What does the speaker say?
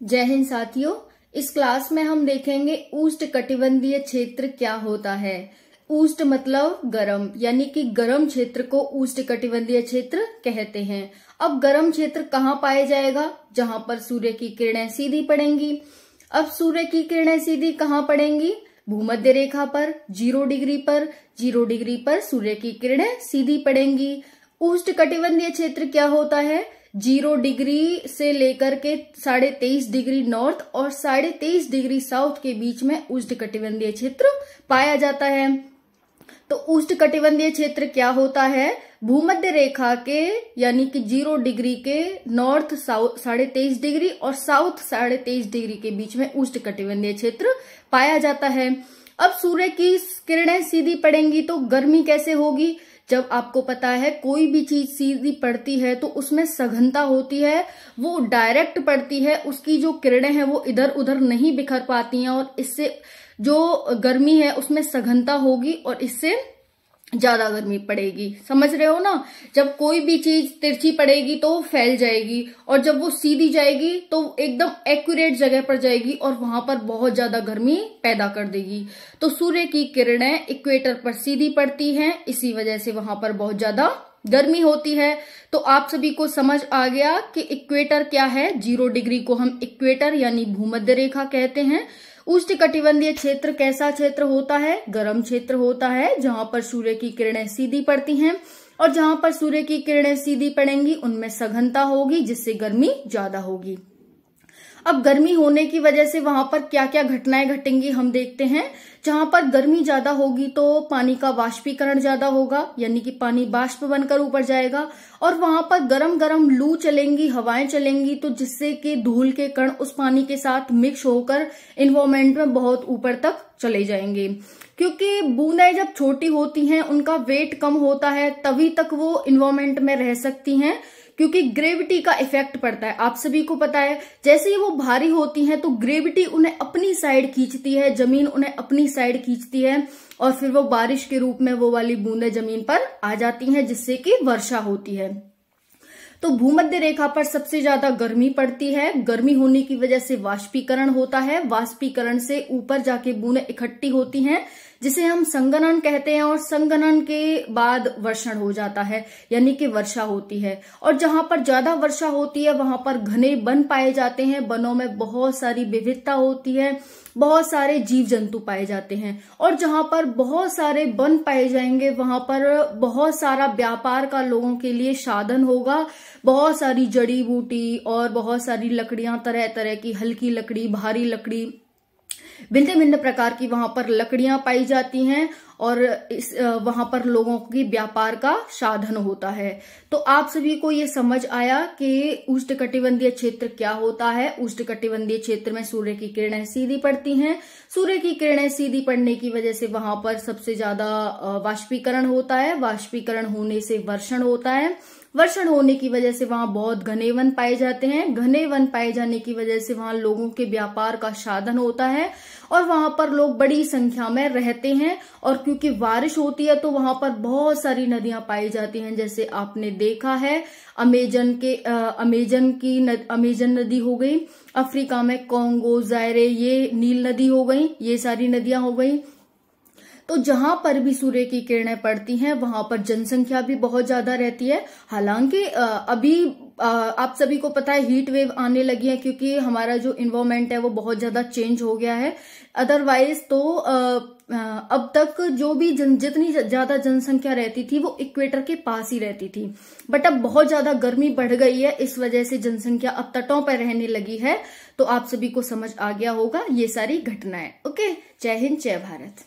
जय हिंद साथियों। इस क्लास में हम देखेंगे उष्णकटिबंधीय क्षेत्र क्या होता है। उष्ण मतलब गर्म, यानी कि गर्म क्षेत्र को उष्णकटिबंधीय क्षेत्र कहते हैं। अब गर्म क्षेत्र कहाँ पाया जाएगा? जहां पर सूर्य की किरणें सीधी पड़ेंगी। अब सूर्य की किरणें सीधी कहाँ पड़ेंगी? भूमध्य रेखा पर 0 डिग्री पर। 0 डिग्री पर सूर्य की किरणें सीधी पड़ेंगी। उष्णकटिबंधीय क्षेत्र क्या होता है? 0 डिग्री से लेकर के 23.5 डिग्री नॉर्थ और 23.5 डिग्री साउथ के बीच में उष्णकटिबंधीय क्षेत्र पाया जाता है। तो उष्णकटिबंधीय क्षेत्र क्या होता है? भूमध्य रेखा के यानी कि 0 डिग्री के नॉर्थ साउथ 23.5 डिग्री और साउथ 23.5 डिग्री के बीच में उष्णकटिबंधीय क्षेत्र पाया जाता है। अब सूर्य की किरणें सीधी पड़ेंगी तो गर्मी कैसे होगी? जब आपको पता है कोई भी चीज सीधी पड़ती है तो उसमें सघनता होती है, वो डायरेक्ट पड़ती है, उसकी जो किरणें हैं वो इधर उधर नहीं बिखर पाती हैं और इससे जो गर्मी है उसमें सघनता होगी और इससे ज्यादा गर्मी पड़ेगी। समझ रहे हो ना? जब कोई भी चीज तिरछी पड़ेगी तो फैल जाएगी और जब वो सीधी जाएगी तो एकदम एक्यूरेट जगह पर जाएगी और वहां पर बहुत ज्यादा गर्मी पैदा कर देगी। तो सूर्य की किरणें इक्वेटर पर सीधी पड़ती हैं, इसी वजह से वहां पर बहुत ज्यादा गर्मी होती है। तो आप सभी को समझ आ गया कि इक्वेटर क्या है। 0 डिग्री को हम इक्वेटर यानी भूमध्य रेखा कहते हैं। उष्णकटिबंधीय क्षेत्र कैसा क्षेत्र होता है? गर्म क्षेत्र होता है, जहां पर सूर्य की किरणें सीधी पड़ती हैं और जहां पर सूर्य की किरणें सीधी पड़ेंगी उनमें सघनता होगी, जिससे गर्मी ज्यादा होगी। अब गर्मी होने की वजह से वहां पर क्या क्या घटनाएं घटेंगी हम देखते हैं। जहां पर गर्मी ज्यादा होगी तो पानी का वाष्पीकरण ज्यादा होगा, यानी कि पानी बाष्प बनकर ऊपर जाएगा और वहां पर गरम गरम लू चलेंगी, हवाएं चलेंगी, तो जिससे कि धूल के कण उस पानी के साथ मिक्स होकर इन्वायरमेंट में बहुत ऊपर तक चले जाएंगे। क्योंकि बूंदें जब छोटी होती हैं उनका वेट कम होता है, तभी तक वो इन्वायरमेंट में रह सकती हैं, क्योंकि ग्रेविटी का इफेक्ट पड़ता है। आप सभी को पता है जैसे ही वो भारी होती हैं तो ग्रेविटी उन्हें अपनी साइड खींचती है, जमीन उन्हें अपनी साइड खींचती है और फिर वो बारिश के रूप में वो वाली बूंदें जमीन पर आ जाती हैं, जिससे कि वर्षा होती है। तो भूमध्य रेखा पर सबसे ज्यादा गर्मी पड़ती है। गर्मी होने की वजह से वाष्पीकरण होता है, वाष्पीकरण से ऊपर जाके बूंदें इकट्ठी होती हैं, जिसे हम संघनन कहते हैं और संघनन के बाद वर्षण हो जाता है, यानी कि वर्षा होती है। और जहां पर ज्यादा वर्षा होती है वहां पर घने वन पाए जाते हैं, वनों में बहुत सारी विविधता होती है, बहुत सारे जीव जंतु पाए जाते हैं। और जहां पर बहुत सारे वन पाए जाएंगे वहां पर बहुत सारा व्यापार का लोगों के लिए साधन होगा। बहुत सारी जड़ी बूटी और बहुत सारी लकड़ियां, तरह तरह की हल्की लकड़ी, भारी लकड़ी, भिन्न भिन्न प्रकार की वहां पर लकड़ियां पाई जाती हैं और वहां पर लोगों की व्यापार का साधन होता है। तो आप सभी को ये समझ आया कि उष्णकटिबंधीय क्षेत्र क्या होता है। उष्णकटिबंधीय क्षेत्र में सूर्य की किरणें सीधी पड़ती हैं। सूर्य की किरणें सीधी पड़ने की वजह से वहां पर सबसे ज्यादा वाष्पीकरण होता है। वाष्पीकरण होने से वर्षण होता है। वर्षण होने की वजह से वहां बहुत घने वन पाए जाते हैं। घने वन पाए जाने की वजह से वहां लोगों के व्यापार का साधन होता है और वहां पर लोग बड़ी संख्या में रहते हैं। और क्योंकि बारिश होती है तो वहां पर बहुत सारी नदियां पाई जाती हैं, जैसे आपने देखा है अमेजन नदी हो गई, अफ्रीका में कॉन्गो, जायरे, ये नील नदी हो गई, ये सारी नदियां हो गई। तो जहां पर भी सूर्य की किरणें पड़ती हैं वहां पर जनसंख्या भी बहुत ज्यादा रहती है। हालांकि अभी आप सभी को पता है हीट वेव आने लगी है, क्योंकि हमारा जो इन्वायरमेंट है वो बहुत ज्यादा चेंज हो गया है। अदरवाइज तो अब तक जो भी जितनी ज्यादा जनसंख्या रहती थी वो इक्वेटर के पास ही रहती थी, बट अब बहुत ज्यादा गर्मी बढ़ गई है, इस वजह से जनसंख्या अब तटों पर रहने लगी है। तो आप सभी को समझ आ गया होगा ये सारी घटनाएं। ओके, जय हिंद, जय भारत।